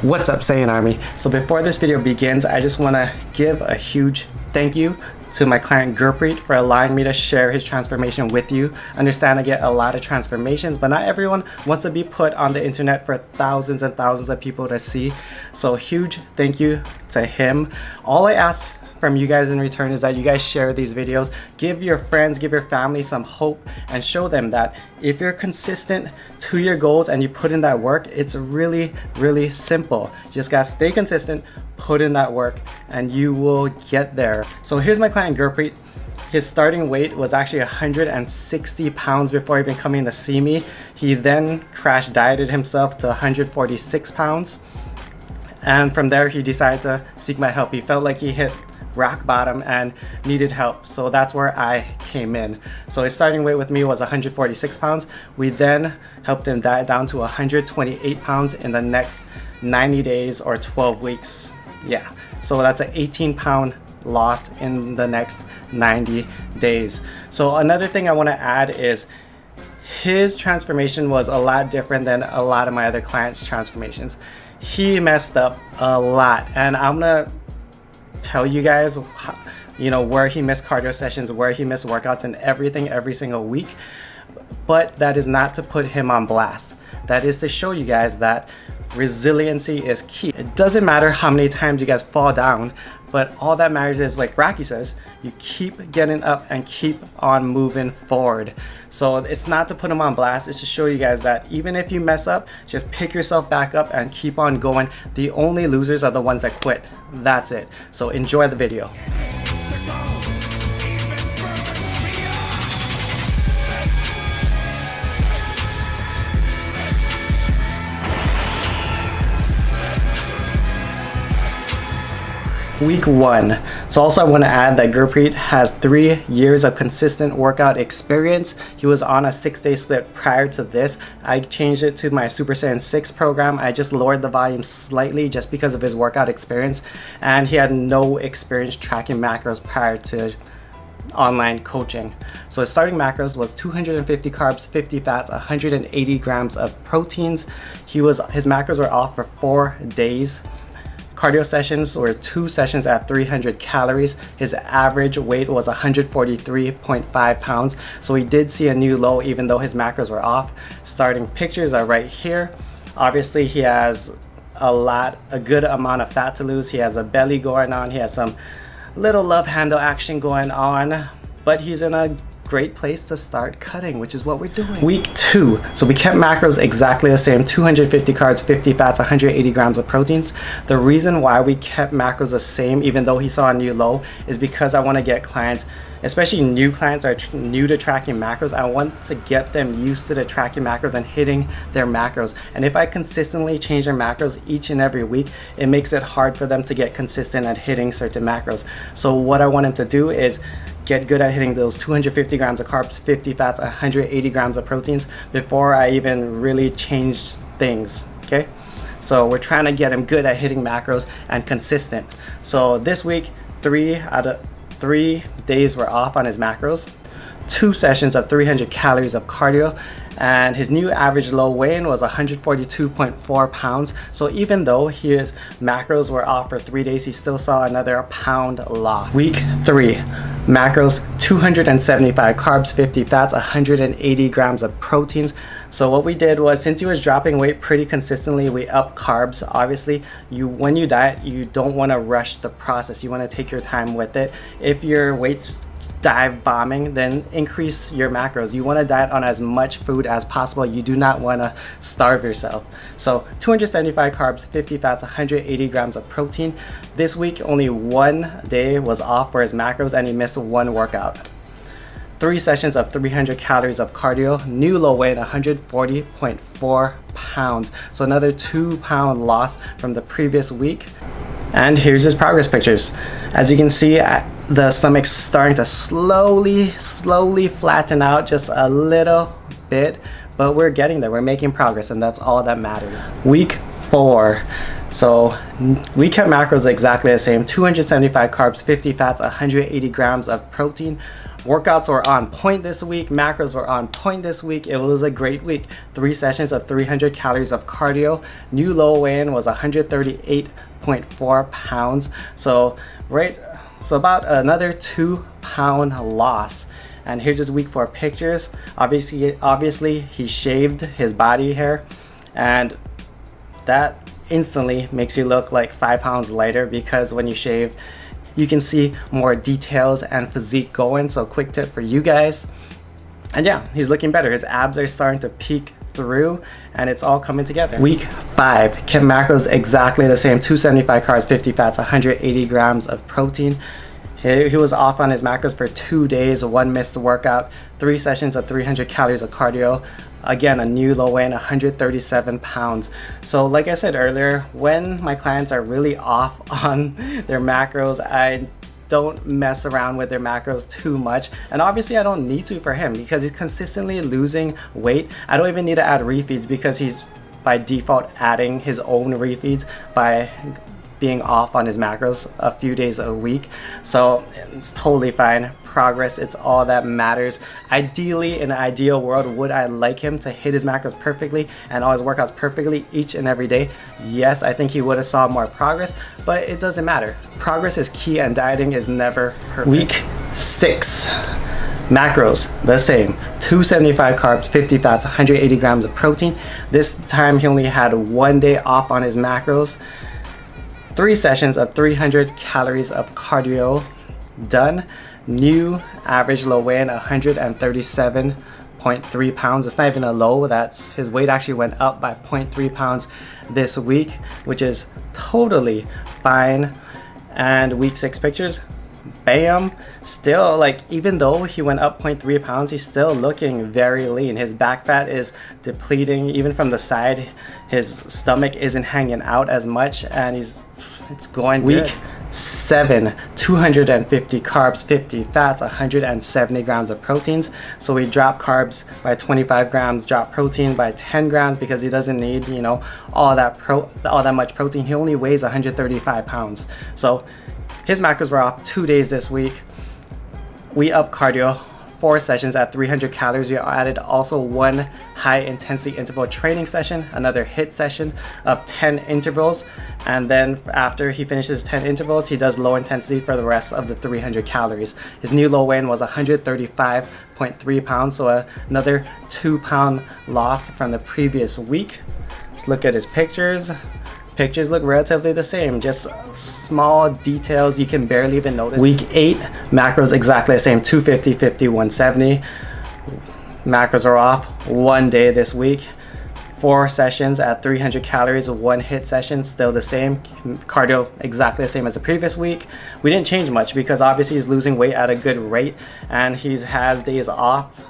What's up, Saiyan Army? So before this video begins, I just want to give a huge thank you to my client Gurpreet for allowing me to share his transformation with you. Understand I get a lot of transformations, but not everyone wants to be put on the internet for thousands and thousands of people to see. So huge thank you to him. All I ask from you guys in return is that you guys share these videos, give your friends, give your family some hope, and show them that if you're consistent to your goals and you put in that work, it's really simple. You just gotta stay consistent, put in that work, and you will get there. So here's my client Gurpreet. His starting weight was actually 160 pounds before even coming to see me. He then crash dieted himself to 146 pounds. And from there, he decided to seek my help. He felt like he hit rock bottom and needed help, so that's where I came in. So his starting weight with me was 146 pounds. We then helped him diet down to 128 pounds in the next 90 days or 12 weeks. Yeah, so that's an 18-pound loss in the next 90 days. So another thing I want to add is his transformation was a lot different than a lot of my other clients' transformations. He messed up a lot, and I'm gonna tell you guys where he missed cardio sessions, where he missed workouts, and everything every single week. But that is not to put him on blast. That is to show you guys that resiliency is key. It doesn't matter how many times you guys fall down, but all that matters is, like Rocky says, you keep getting up and keep on moving forward. So it's not to put him on blast, it's to show you guys that even if you mess up, just pick yourself back up and keep on going. The only losers are the ones that quit. That's it. So enjoy the video. Week 1. So also I want to add that Gurpreet has 3 years of consistent workout experience. He was on a 6-day split prior to this. I changed it to my Super Saiyan 6 program. I just lowered the volume slightly just because of his workout experience, and he had no experience tracking macros prior to online coaching. So his starting macros was 250 carbs, 50 fats, 180 grams of proteins. His macros were off for 4 days. Cardio sessions were 2 sessions at 300 calories. His average weight was 143.5 pounds. So he did see a new low even though his macros were off. Starting pictures are right here. Obviously he has a good amount of fat to lose. He has a belly going on. He has some little love handle action going on, but he's in a great place to start cutting, which is what we're doing. Week 2. So we kept macros exactly the same, 250 carbs, 50 fats, 180 grams of proteins. The reason why we kept macros the same even though he saw a new low is because I want to get clients, especially new clients that are new to tracking macros, I want to get them used to the tracking macros and hitting their macros. And if I consistently change their macros each and every week, it makes it hard for them to get consistent at hitting certain macros. So what I want them to do is get good at hitting those 250 grams of carbs, 50 fats, 180 grams of proteins before I even really change things, okay? So we're trying to get him good at hitting macros and consistent. So this week, 3 out of 3 days were off on his macros, 2 sessions of 300 calories of cardio, and his new average low weigh-in was 142.4 pounds. So even though his macros were off for 3 days, he still saw another pound loss. Week 3, macros 275 carbs, 50 fats, 180 grams of proteins. So what we did was, since he was dropping weight pretty consistently, we upped carbs. Obviously, when you diet, you don't want to rush the process. You want to take your time with it. If your weight's dive bombing, then increase your macros. You want to diet on as much food as possible. You do not want to starve yourself. So 275 carbs, 50 fats, 180 grams of protein. This week, only 1 day was off for his macros and he missed 1 workout. 3 sessions of 300 calories of cardio, new low weight 140.4 pounds. So another 2-pound loss from the previous week. And here's his progress pictures. As you can see, the stomach's starting to slowly flatten out just a little bit, but we're getting there. We're making progress, and that's all that matters. Week 4. So we kept macros exactly the same, 275 carbs, 50 fats, 180 grams of protein. Workouts were on point this week. Macros were on point this week. It was a great week. 3 sessions of 300 calories of cardio. New low weigh-in was 138.4 pounds. So about another 2-pound loss. And here's his week 4 pictures. Obviously he shaved his body hair, and that instantly makes you look like 5 pounds lighter, because when you shave you can see more details and physique going. So quick tip for you guys. And yeah, he's looking better. His abs are starting to peek through, and it's all coming together. Week 5, kept macros exactly the same. 275 carbs, 50 fats, 180 grams of protein. He was off on his macros for 2 days, 1 missed workout, 3 sessions of 300 calories of cardio. Again, a new low weigh-in, 137 pounds. So like I said earlier, when my clients are really off on their macros, I don't mess around with their macros too much. And obviously I don't need to for him, because he's consistently losing weight. I don't even need to add refeeds, because he's by default adding his own refeeds by being off on his macros a few days a week. So it's totally fine. Progress, it's all that matters. Ideally, in an ideal world, would I like him to hit his macros perfectly and all his workouts perfectly each and every day? Yes, I think he would have saw more progress, but it doesn't matter. Progress is key, and dieting is never perfect. Week 6. Macros, the same. 275 carbs, 50 fats, 180 grams of protein. This time he only had 1 day off on his macros. 3 sessions of 300 calories of cardio done. New average low weigh-in, 137.3 pounds. It's not even a low, that's his weight actually went up by 0.3 pounds this week, which is totally fine. And week 6 pictures, bam, still, like, even though he went up 0.3 pounds, he's still looking very lean. His back fat is depleting, even from the side. His stomach isn't hanging out as much, and it's going good. Week 7, 250 carbs, 50 fats, 170 grams of proteins. So we dropped carbs by 25 grams, dropped protein by 10 grams, because he doesn't need, all that much protein. He only weighs 135 pounds. So his macros were off 2 days this week. We upped cardio, 4 sessions at 300 calories. We added also 1 high intensity interval training session, another HIIT session of 10 intervals. And then after he finishes 10 intervals, he does low intensity for the rest of the 300 calories. His new low weigh-in was 135.3 pounds. So another 2-pound loss from the previous week. Let's look at his pictures. Pictures look relatively the same, just small details you can barely even notice. Week 8, macros exactly the same, 250, 50, 170. Macros are off 1 day this week. 4 sessions at 300 calories, 1 HIIT session, still the same. Cardio exactly the same as the previous week. We didn't change much, because obviously he's losing weight at a good rate, and he has days off,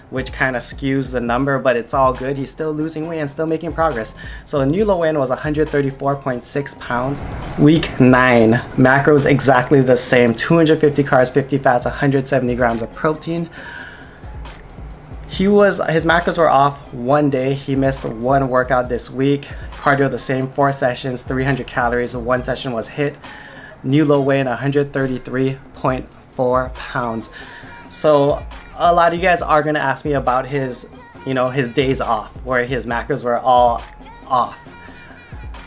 which kind of skews the number, but it's all good. He's still losing weight and still making progress. So the new low weigh-in was 134.6 pounds. Week 9, macros exactly the same. 250 carbs, 50 fats, 170 grams of protein. His macros were off 1 day. He missed 1 workout this week. Cardio the same, 4 sessions, 300 calories. 1 session was HIIT. New low weigh-in, 133.4 pounds. So a lot of you guys are going to ask me about his days off, where his macros were all off.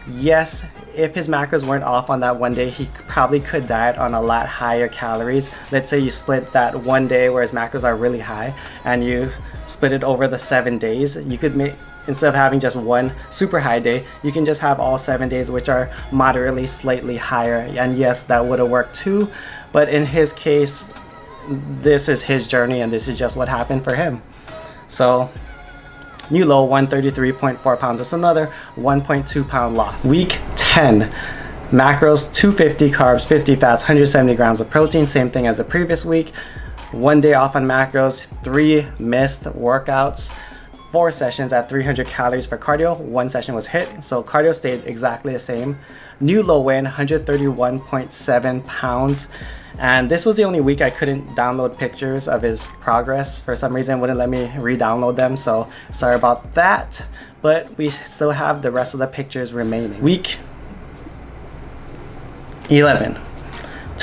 Yes, if his macros weren't off on that 1 day, he probably could diet on a lot higher calories. Let's say you split that 1 day where his macros are really high, and you split it over the 7 days. You could make, instead of having just 1 super high day, you can just have all 7 days which are moderately slightly higher. And yes, that would have worked too, but in his case, this is his journey, and this is just what happened for him. So new low, 133.4 pounds. That's another 1.2 pound loss. Week 10, macros 250 carbs, 50 fats, 170 grams of protein. Same thing as the previous week. 1 day off on macros, 3 missed workouts, 4 sessions at 300 calories for cardio. 1 session was HIIT, so cardio stayed exactly the same. New low weigh-in, 131.7 pounds. And this was the only week I couldn't download pictures of his progress. For some reason, it wouldn't let me re-download them, so sorry about that. But we still have the rest of the pictures remaining. Week 11.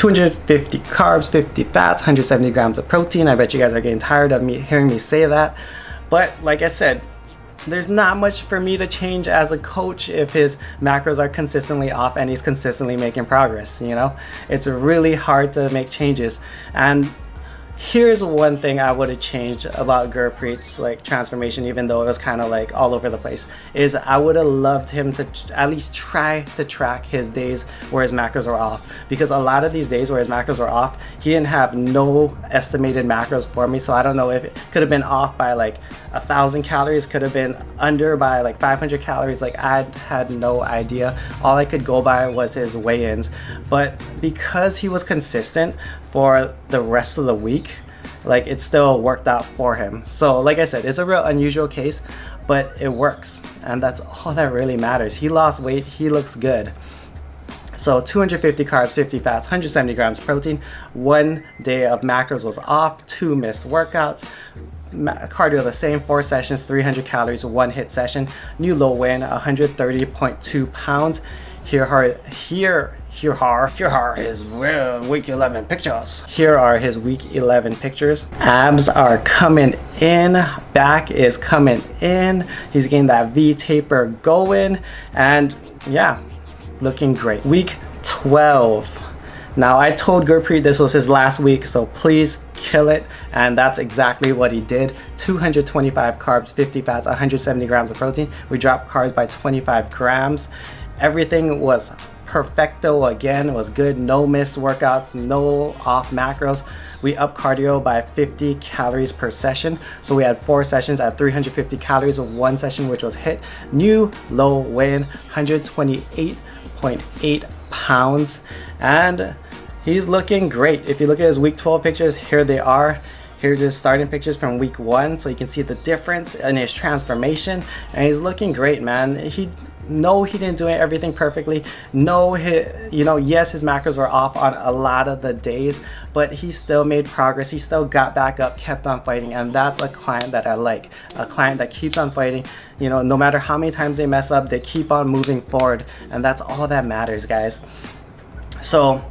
250 carbs, 50 fats, 170 grams of protein. I bet you guys are getting tired of me hearing me say that. But like I said, there's not much for me to change as a coach if his macros are consistently off and he's consistently making progress, you know? It's really hard to make changes. And here's one thing I would have changed about Gurpreet's like transformation, even though it was kind of like all over the place, is I would have loved him to at least try to track his days where his macros were off, because a lot of these days where his macros were off, he didn't have no estimated macros for me. So I don't know if it could have been off by like 1,000 calories, could have been under by like 500 calories. Like I had no idea. All I could go by was his weigh-ins. But because he was consistent for the rest of the week, like it still worked out for him. So like I said, it's a real unusual case, but it works, and that's all that really matters. He lost weight, he looks good. So 250 carbs, 50 fats, 170 grams protein. 1 day of macros was off, 2 missed workouts. Cardio the same, 4 sessions, 300 calories, 1 hit session. New low weigh-in, 130.2 pounds. Here are his week 11 pictures. Here are his week 11 pictures. Abs are coming in, back is coming in. He's getting that V taper going, and yeah, looking great. Week 12. Now I told Gurpreet this was his last week, so please kill it, and that's exactly what he did. 225 carbs, 50 fats, 170 grams of protein. We dropped carbs by 25 grams. Everything was perfecto again. It was good. No missed workouts, no off macros. We upped cardio by 50 calories per session. So we had 4 sessions at 350 calories of 1 session, which was hit. New low weigh-in, 128.8 pounds. And he's looking great. If you look at his week 12 pictures, here they are. Here's his starting pictures from week 1, so you can see the difference in his transformation, and he's looking great, man. He didn't do everything perfectly. Yes, his macros were off on a lot of the days, but he still made progress. He still got back up, kept on fighting, and that's a client that I like. A client that keeps on fighting. You know, no matter how many times they mess up, they keep on moving forward, and that's all that matters, guys. So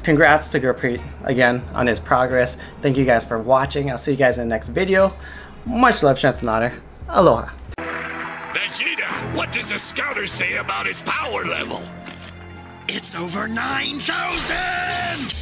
congrats to Gurpreet again on his progress. Thank you guys for watching. I'll see you guys in the next video. Much love, strength, and honor. Aloha. Vegeta, what does the scouter say about his power level? It's over 9,000!